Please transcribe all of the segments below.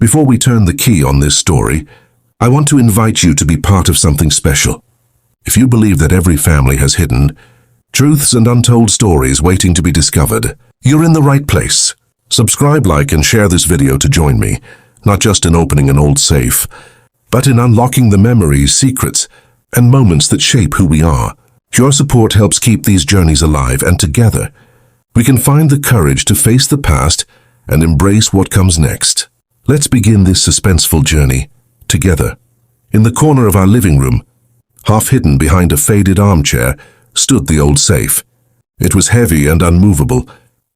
Before we turn the key on this story, I want to invite you to be part of something special. If you believe that every family has hidden truths and untold stories waiting to be discovered, you're in the right place. Subscribe, like, and share this video to join me, not just in opening an old safe, but in unlocking the memories, secrets, and moments that shape who we are. Your support helps keep these journeys alive, and together, we can find the courage to face the past and embrace what comes next. Let's begin this suspenseful journey together. In the corner of our living room, half hidden behind a faded armchair, stood the old safe. It was heavy and unmovable,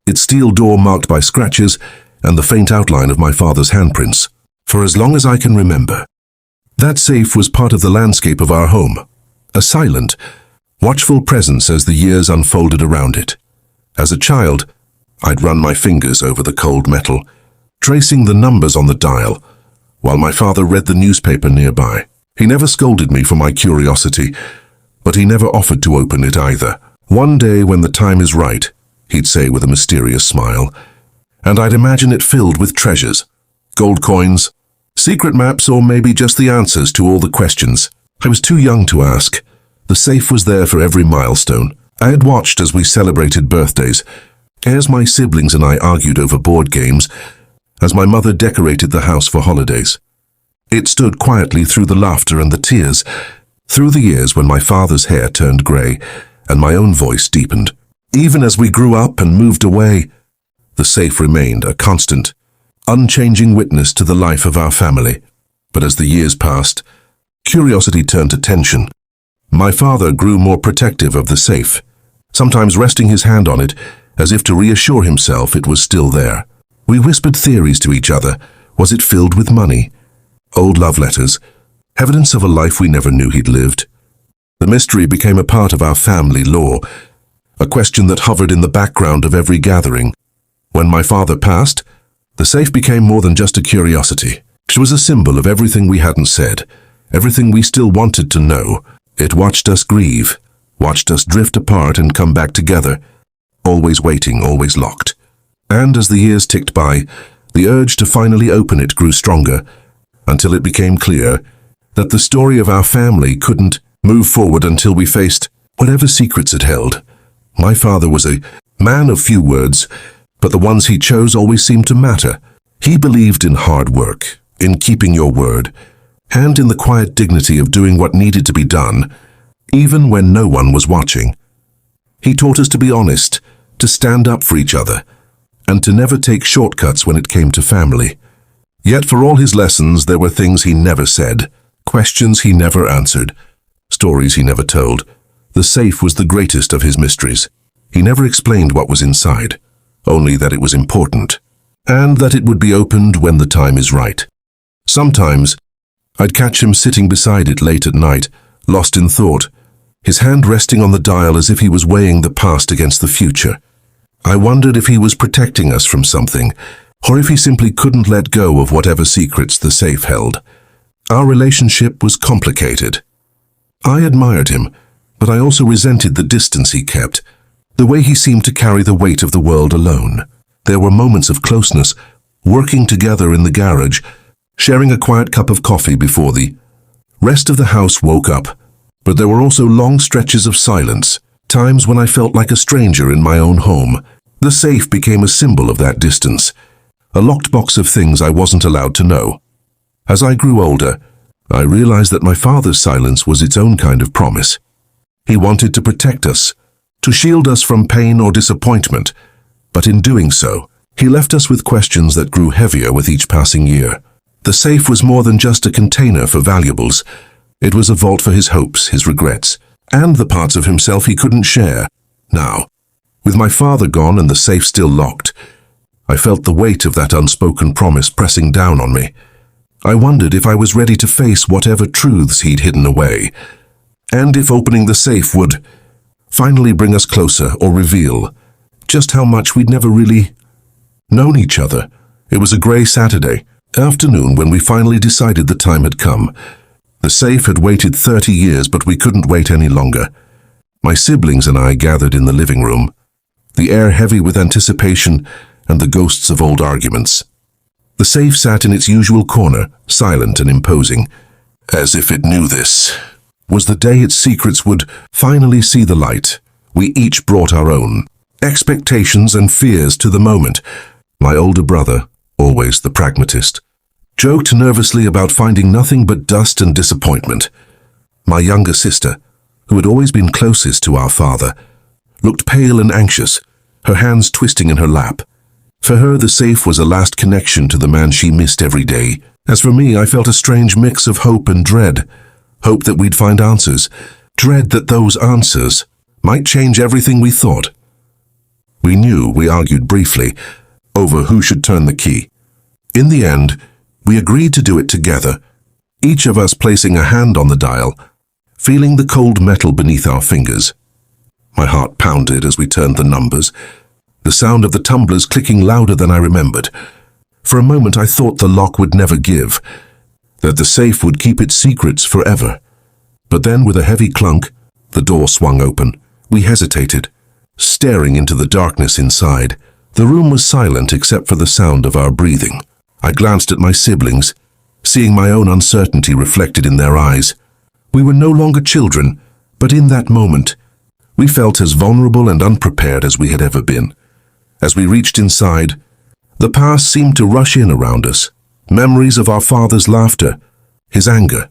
its steel door marked by scratches and the faint outline of my father's handprints. For as long as I can remember, that safe was part of the landscape of our home, a silent, watchful presence as the years unfolded around it. As a child, I'd run my fingers over the cold metal, tracing the numbers on the dial, while my father read the newspaper nearby. He never scolded me for my curiosity, but he never offered to open it either. One day, when the time is right, he'd say with a mysterious smile, and I'd imagine it filled with treasures, gold coins, secret maps, or maybe just the answers to all the questions. I was too young to ask. The safe was there for every milestone. I had watched as we celebrated birthdays, as my siblings and I argued over board games, as my mother decorated the house for holidays. It stood quietly through the laughter and the tears, through the years when my father's hair turned grey and my own voice deepened. Even as we grew up and moved away, the safe remained a constant, unchanging witness to the life of our family. But as the years passed, curiosity turned to tension. My father grew more protective of the safe, sometimes resting his hand on it as if to reassure himself it was still there. We whispered theories to each other. Was it filled with money? Old love letters? Evidence of a life we never knew he'd lived? The mystery became a part of our family lore, a question that hovered in the background of every gathering. When my father passed, the safe became more than just a curiosity. It was a symbol of everything we hadn't said, everything we still wanted to know. It watched us grieve, watched us drift apart and come back together, always waiting, always locked. And as the years ticked by, the urge to finally open it grew stronger, until it became clear that the story of our family couldn't move forward until we faced whatever secrets it held. My father was a man of few words, but the ones he chose always seemed to matter. He believed in hard work, in keeping your word, and in the quiet dignity of doing what needed to be done, even when no one was watching. He taught us to be honest, to stand up for each other, and to never take shortcuts when it came to family. Yet for all his lessons, there were things he never said, questions he never answered, stories he never told. The safe was the greatest of his mysteries. He never explained what was inside, only that it was important, and that it would be opened when the time is right. Sometimes, I'd catch him sitting beside it late at night, lost in thought, his hand resting on the dial as if he was weighing the past against the future. I wondered if he was protecting us from something, or if he simply couldn't let go of whatever secrets the safe held. Our relationship was complicated. I admired him, but I also resented the distance he kept, the way he seemed to carry the weight of the world alone. There were moments of closeness, working together in the garage, sharing a quiet cup of coffee before the rest of the house woke up. But there were also long stretches of silence, times when I felt like a stranger in my own home. The safe became a symbol of that distance, a locked box of things I wasn't allowed to know. As I grew older, I realized that my father's silence was its own kind of promise. He wanted to protect us, to shield us from pain or disappointment, but in doing so, he left us with questions that grew heavier with each passing year. The safe was more than just a container for valuables. It was a vault for his hopes, his regrets, and the parts of himself he couldn't share. Now, with my father gone and the safe still locked, I felt the weight of that unspoken promise pressing down on me. I wondered if I was ready to face whatever truths he'd hidden away, and if opening the safe would finally bring us closer or reveal just how much we'd never really known each other. It was a grey Saturday afternoon when we finally decided the time had come. The safe had waited 30 years, but we couldn't wait any longer. My siblings and I gathered in the living room, the air heavy with anticipation and the ghosts of old arguments. The safe sat in its usual corner, silent and imposing. As if it knew this was the day its secrets would finally see the light. We each brought our own expectations and fears to the moment. My older brother, always the pragmatist, joked nervously about finding nothing but dust and disappointment. My younger sister, who had always been closest to our father, looked pale and anxious, her hands twisting in her lap. For her, the safe was a last connection to the man she missed every day. As for me, I felt a strange mix of hope and dread. Hope that we'd find answers. Dread that those answers might change everything we thought. We argued briefly over who should turn the key. In the end, we agreed to do it together, each of us placing a hand on the dial, feeling the cold metal beneath our fingers. My heart pounded as we turned the numbers, the sound of the tumblers clicking louder than I remembered. For a moment I thought the lock would never give, that the safe would keep its secrets forever. But then, with a heavy clunk, the door swung open. We hesitated, staring into the darkness inside. The room was silent except for the sound of our breathing. I glanced at my siblings, seeing my own uncertainty reflected in their eyes. We were no longer children, but in that moment, we felt as vulnerable and unprepared as we had ever been. As we reached inside, the past seemed to rush in around us. Memories of our father's laughter, his anger,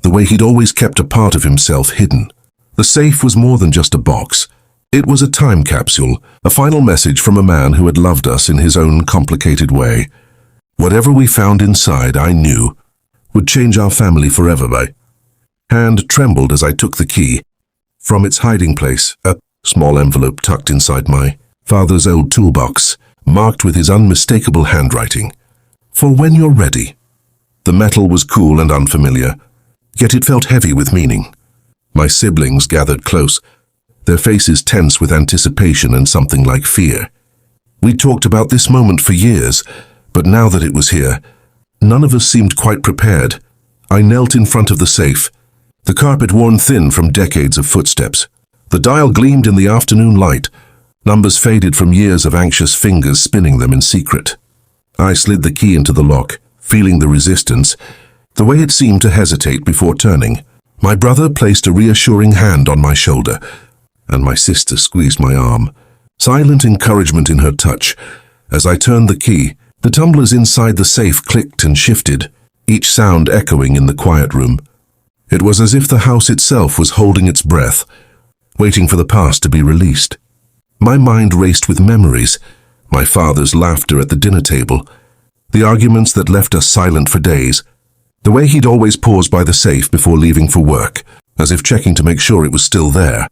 the way he'd always kept a part of himself hidden. The safe was more than just a box. It was a time capsule, a final message from a man who had loved us in his own complicated way. Whatever we found inside, I knew, would change our family forever. My hand trembled as I took the key. From its hiding place, a small envelope tucked inside my father's old toolbox, marked with his unmistakable handwriting. For when you're ready. The metal was cool and unfamiliar, yet it felt heavy with meaning. My siblings gathered close, their faces tense with anticipation and something like fear. We talked about this moment for years, but now that it was here, none of us seemed quite prepared. I knelt in front of the safe, the carpet worn thin from decades of footsteps. The dial gleamed in the afternoon light, numbers faded from years of anxious fingers spinning them in secret. I slid the key into the lock, feeling the resistance, the way it seemed to hesitate before turning. My brother placed a reassuring hand on my shoulder, and my sister squeezed my arm, silent encouragement in her touch. As I turned the key, the tumblers inside the safe clicked and shifted, each sound echoing in the quiet room. It was as if the house itself was holding its breath, waiting for the past to be released. My mind raced with memories, my father's laughter at the dinner table, the arguments that left us silent for days, the way he'd always pause by the safe before leaving for work, as if checking to make sure it was still there.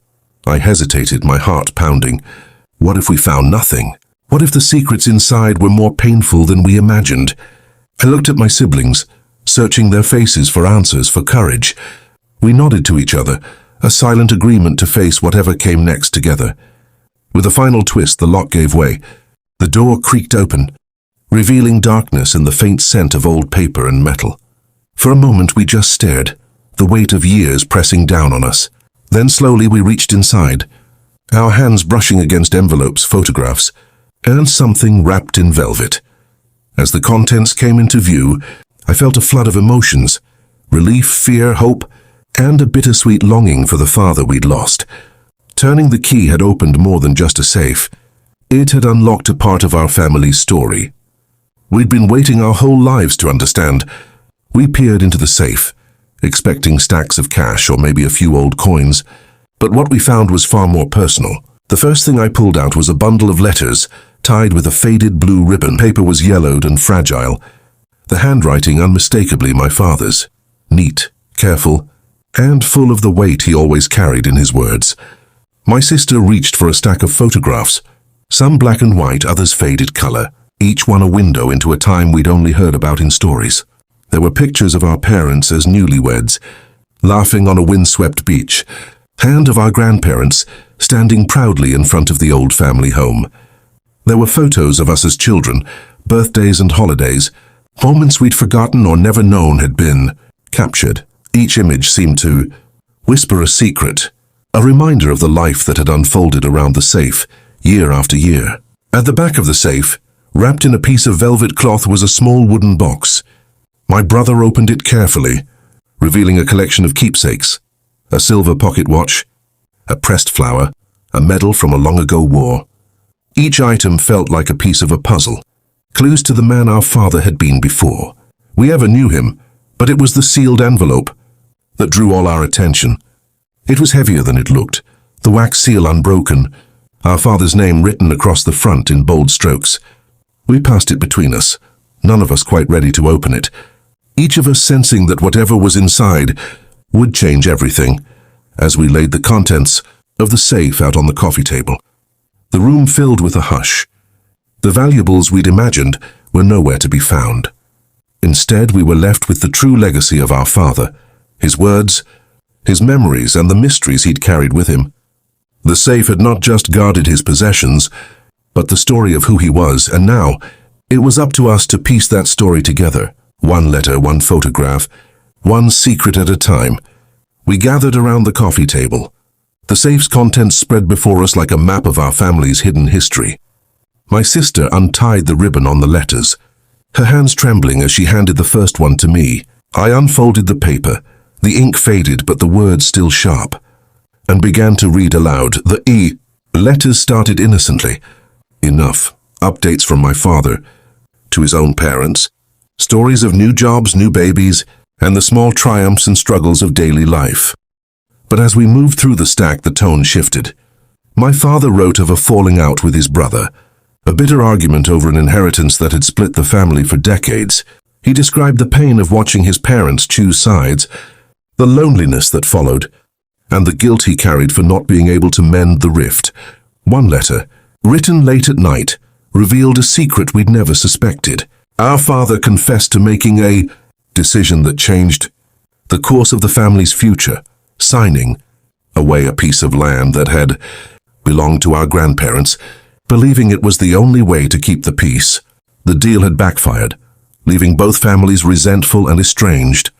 I hesitated, my heart pounding. What if we found nothing? What if the secrets inside were more painful than we imagined? I looked at my siblings, searching their faces for answers, for courage. We nodded to each other, a silent agreement to face whatever came next together. With a final twist, the lock gave way. The door creaked open, revealing darkness and the faint scent of old paper and metal. For a moment we just stared, the weight of years pressing down on us. Then slowly we reached inside, our hands brushing against envelopes, photographs, and something wrapped in velvet. As the contents came into view, I felt a flood of emotions, relief, fear, hope, and a bittersweet longing for the father we'd lost. Turning the key had opened more than just a safe. It had unlocked a part of our family's story. We'd been waiting our whole lives to understand. We peered into the safe, expecting stacks of cash or maybe a few old coins, but what we found was far more personal. The first thing I pulled out was a bundle of letters tied with a faded blue ribbon. Paper was yellowed and fragile, the handwriting unmistakably my father's, neat, careful, and full of the weight he always carried in his words. My sister reached for a stack of photographs, some black and white, others faded color, each one a window into a time we'd only heard about in stories. There were pictures of our parents as newlyweds, laughing on a windswept beach, and of our grandparents standing proudly in front of the old family home. There were photos of us as children, birthdays and holidays, moments we'd forgotten or never known had been captured. Each image seemed to whisper a secret, a reminder of the life that had unfolded around the safe, year after year. At the back of the safe, Wrapped in a piece of velvet cloth was a small wooden box. My brother opened it carefully, revealing a collection of keepsakes, a silver pocket watch, a pressed flower, a medal from a long-ago war. Each item felt like a piece of a puzzle, clues to the man our father had been before. We ever knew him, but it was the sealed envelope that drew all our attention. It was heavier than it looked, the wax seal unbroken, our father's name written across the front in bold strokes. We passed it between us, none of us quite ready to open it, each of us sensing that whatever was inside would change everything, as we laid the contents of the safe out on the coffee table. The room filled with a hush. The valuables we'd imagined were nowhere to be found. Instead, we were left with the true legacy of our father, his words, his memories, and the mysteries he'd carried with him. The safe had not just guarded his possessions, but the story of who he was, and now it was up to us to piece that story together. One letter, one photograph, one secret at a time. We gathered around the coffee table. The safe's contents spread before us like a map of our family's hidden history. My sister untied the ribbon on the letters, her hands trembling as she handed the first one to me. I unfolded the paper, the ink faded but the words still sharp, and began to read aloud. The letters started innocently. Enough. Updates from my father to his own parents, stories of new jobs, new babies, and the small triumphs and struggles of daily life. But as we moved through the stack, the tone shifted. My father wrote of a falling out with his brother, a bitter argument over an inheritance that had split the family for decades. He described the pain of watching his parents choose sides, the loneliness that followed, and the guilt he carried for not being able to mend the rift. One letter, written late at night, revealed a secret we'd never suspected. Our father confessed to making a decision that changed the course of the family's future, signing away a piece of land that had belonged to our grandparents, believing it was the only way to keep the peace. The deal had backfired, leaving both families resentful and estranged.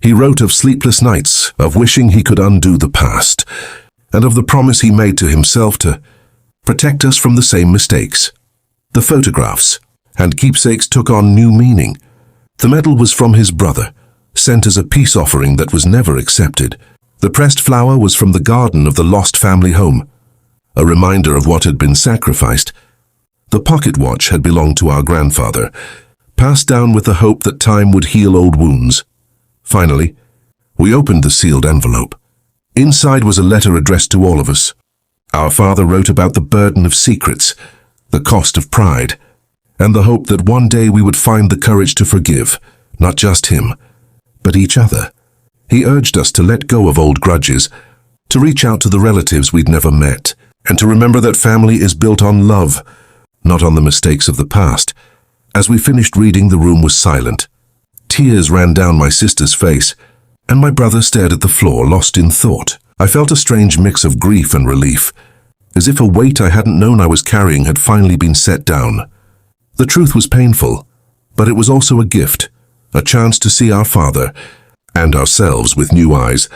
He wrote of sleepless nights, of wishing he could undo the past, and of the promise he made to himself to protect us from the same mistakes. The photographs and keepsakes took on new meaning. The medal was from his brother, sent as a peace offering that was never accepted. The pressed flower was from the garden of the lost family home, a reminder of what had been sacrificed. The pocket watch had belonged to our grandfather, passed down with the hope that time would heal old wounds. Finally, we opened the sealed envelope. Inside was a letter addressed to all of us. Our father wrote about the burden of secrets, the cost of pride, and the hope that one day we would find the courage to forgive, not just him, but each other. He urged us to let go of old grudges, to reach out to the relatives we'd never met, and to remember that family is built on love, not on the mistakes of the past. As we finished reading, the room was silent. Tears ran down my sister's face, and my brother stared at the floor, lost in thought. I felt a strange mix of grief and relief, as if a weight I hadn't known I was carrying had finally been set down. The truth was painful, but it was also a gift, a chance to see our father and ourselves with new eyes,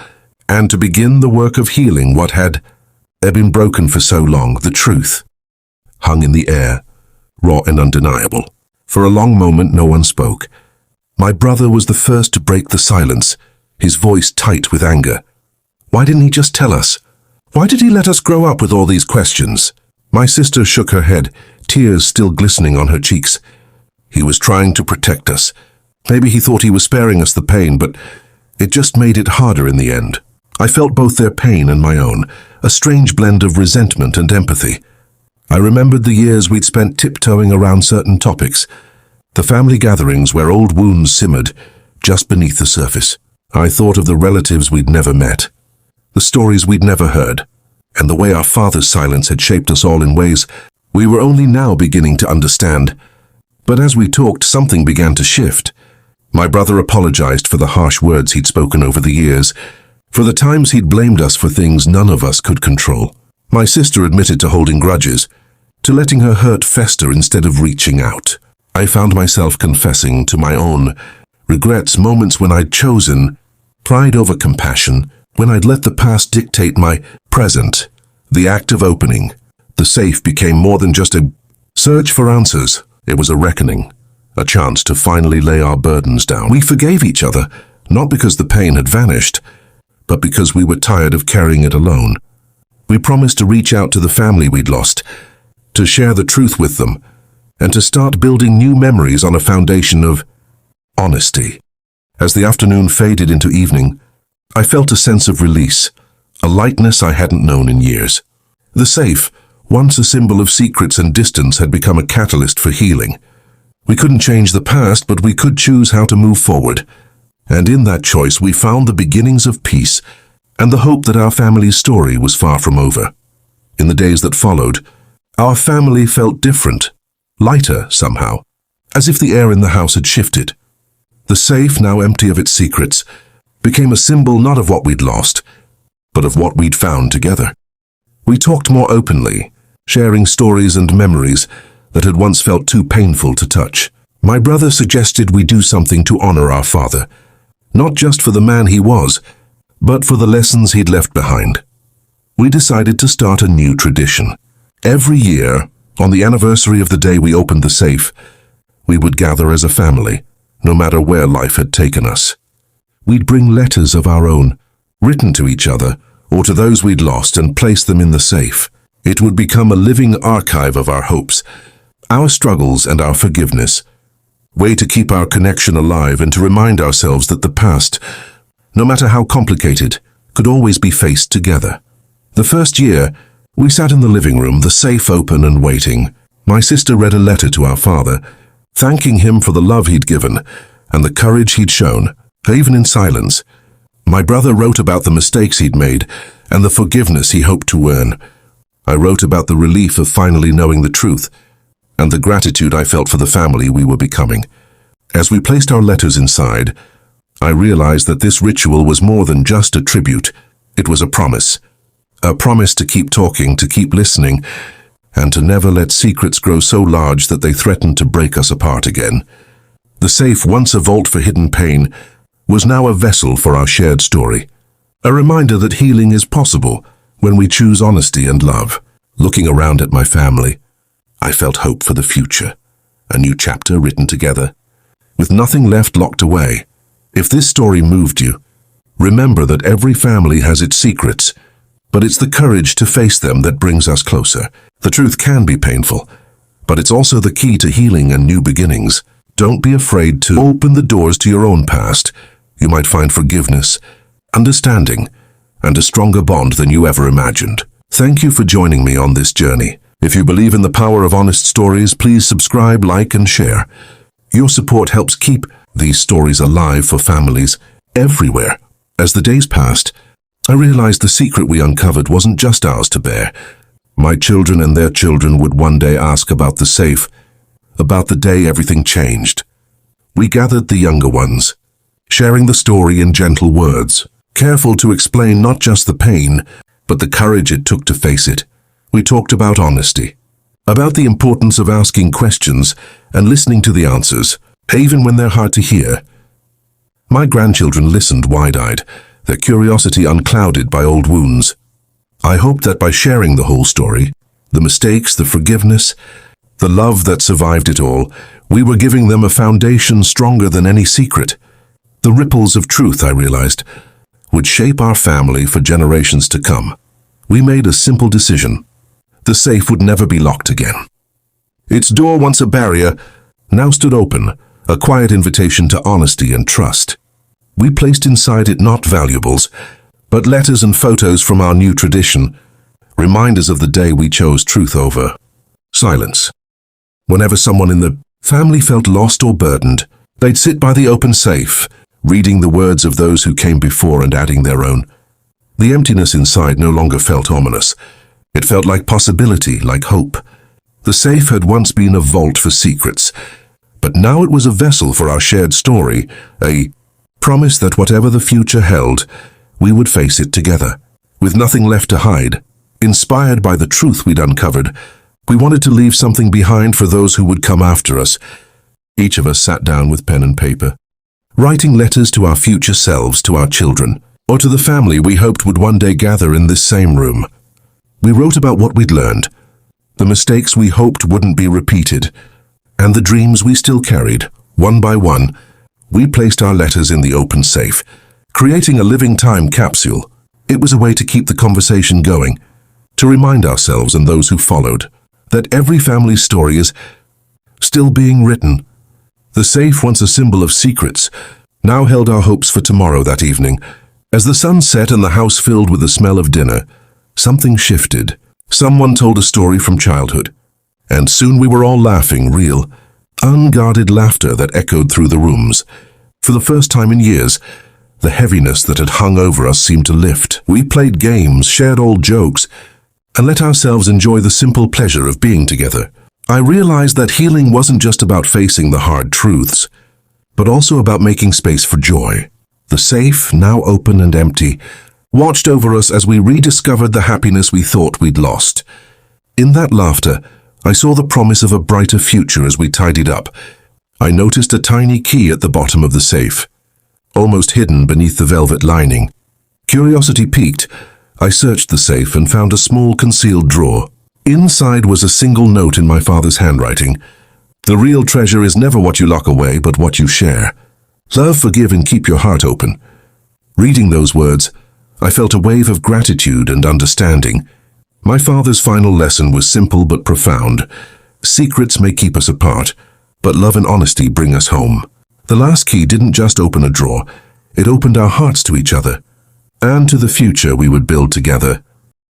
and to begin the work of healing what had been broken for so long. The truth hung in the air, raw and undeniable. For a long moment, no one spoke. My brother was the first to break the silence, his voice tight with anger. Why didn't he just tell us? Why did he let us grow up with all these questions? My sister shook her head, tears still glistening on her cheeks. He was trying to protect us. Maybe he thought he was sparing us the pain, but it just made it harder in the end. I felt both their pain and my own, a strange blend of resentment and empathy. I remembered the years we'd spent tiptoeing around certain topics, the family gatherings where old wounds simmered just beneath the surface. I thought of the relatives we'd never met, the stories we'd never heard, and the way our father's silence had shaped us all in ways we were only now beginning to understand. But as we talked, something began to shift. My brother apologized for the harsh words he'd spoken over the years, for the times he'd blamed us for things none of us could control. My sister admitted to holding grudges, to letting her hurt fester instead of reaching out. I found myself confessing to my own regrets, moments when I'd chosen pride over compassion, when I'd let the past dictate my present. The act of opening the safe became more than just a search for answers. It was a reckoning, a chance to finally lay our burdens down. We forgave each other, not because the pain had vanished, but because we were tired of carrying it alone. We promised to reach out to the family we'd lost, to share the truth with them, and to start building new memories on a foundation of honesty. As the afternoon faded into evening, I felt a sense of release, a lightness I hadn't known in years. The safe, once a symbol of secrets and distance, had become a catalyst for healing. We couldn't change the past, but we could choose how to move forward. And in that choice, we found the beginnings of peace and the hope that our family's story was far from over. In the days that followed, our family felt different, lighter somehow, as if the air in the house had shifted. The safe, now empty of its secrets, became a symbol not of what we'd lost, but of what we'd found together. We talked more openly, sharing stories and memories that had once felt too painful to touch. My brother suggested we do something to honor our father, not just for the man he was, but for the lessons he'd left behind. We decided to start a new tradition. Every year, on the anniversary of the day we opened the safe, we would gather as a family, no matter where life had taken us. We'd bring letters of our own, written to each other, or to those we'd lost, and place them in the safe. It would become a living archive of our hopes, our struggles and our forgiveness. Way to keep our connection alive and to remind ourselves that the past, no matter how complicated, could always be faced together. The first year, we sat in the living room, the safe open and waiting. My sister read a letter to our father, thanking him for the love he'd given and the courage he'd shown, even in silence. My brother wrote about the mistakes he'd made and the forgiveness he hoped to earn. I wrote about the relief of finally knowing the truth and the gratitude I felt for the family we were becoming. As we placed our letters inside, I realized that this ritual was more than just a tribute. It was a promise to keep talking, to keep listening, and to never let secrets grow so large that they threatened to break us apart again. The safe, once a vault for hidden pain, was now a vessel for our shared story. A reminder that healing is possible when we choose honesty and love. Looking around at my family, I felt hope for the future, a new chapter written together, with nothing left locked away. If this story moved you, remember that every family has its secrets, but it's the courage to face them that brings us closer. The truth can be painful, but it's also the key to healing and new beginnings. Don't be afraid to open the doors to your own past. You might find forgiveness, understanding, and a stronger bond than you ever imagined. Thank you for joining me on this journey. If you believe in the power of honest stories, please subscribe, like, and share. Your support helps keep these stories alive for families everywhere. As the days passed, I realized the secret we uncovered wasn't just ours to bear. My children and their children would one day ask about the safe, about the day everything changed. We gathered the younger ones, sharing the story in gentle words, careful to explain not just the pain, but the courage it took to face it. We talked about honesty, about the importance of asking questions and listening to the answers, even when they're hard to hear. My grandchildren listened wide-eyed, their curiosity unclouded by old wounds. I hoped that by sharing the whole story, the mistakes, the forgiveness, the love that survived it all, we were giving them a foundation stronger than any secret. The ripples of truth, I realized, would shape our family for generations to come. We made a simple decision. The safe would never be locked again. Its door, once a barrier, now stood open, a quiet invitation to honesty and trust. We placed inside it not valuables, but letters and photos from our new tradition, reminders of the day we chose truth over silence. Whenever someone in the family felt lost or burdened, they'd sit by the open safe, reading the words of those who came before and adding their own. The emptiness inside no longer felt ominous. It felt like possibility, like hope. The safe had once been a vault for secrets, but now it was a vessel for our shared story, a promise that whatever the future held, we would face it together, with nothing left to hide. Inspired by the truth we'd uncovered, we wanted to leave something behind for those who would come after us. Each of us sat down with pen and paper, writing letters to our future selves, to our children, or to the family we hoped would one day gather in this same room. We wrote about what we'd learned, the mistakes we hoped wouldn't be repeated, And the dreams we still carried, one by one. We placed our letters in the open safe, creating a living time capsule. It was a way to keep the conversation going, to remind ourselves and those who followed that every family's story is still being written. The safe, once a symbol of secrets, now held our hopes for tomorrow that evening. As the sun set and the house filled with the smell of dinner, something shifted. Someone told a story from childhood, and soon we were all laughing, real, unguarded laughter that echoed through the rooms. For the first time in years, the heaviness that had hung over us seemed to lift. We played games, shared old jokes, and let ourselves enjoy the simple pleasure of being together. I realized that healing wasn't just about facing the hard truths, but also about making space for joy. The safe, now open and empty, watched over us as we rediscovered the happiness we thought we'd lost. In that laughter, I saw the promise of a brighter future as we tidied up. I noticed a tiny key at the bottom of the safe, almost hidden beneath the velvet lining. Curiosity piqued, I searched the safe and found a small concealed drawer. Inside was a single note in my father's handwriting. The real treasure is never what you lock away, but what you share. Love, forgive, and keep your heart open. Reading those words, I felt a wave of gratitude and understanding. My father's final lesson was simple but profound. Secrets may keep us apart, but love and honesty bring us home. The last key didn't just open a drawer, it opened our hearts to each other, and to the future we would build together.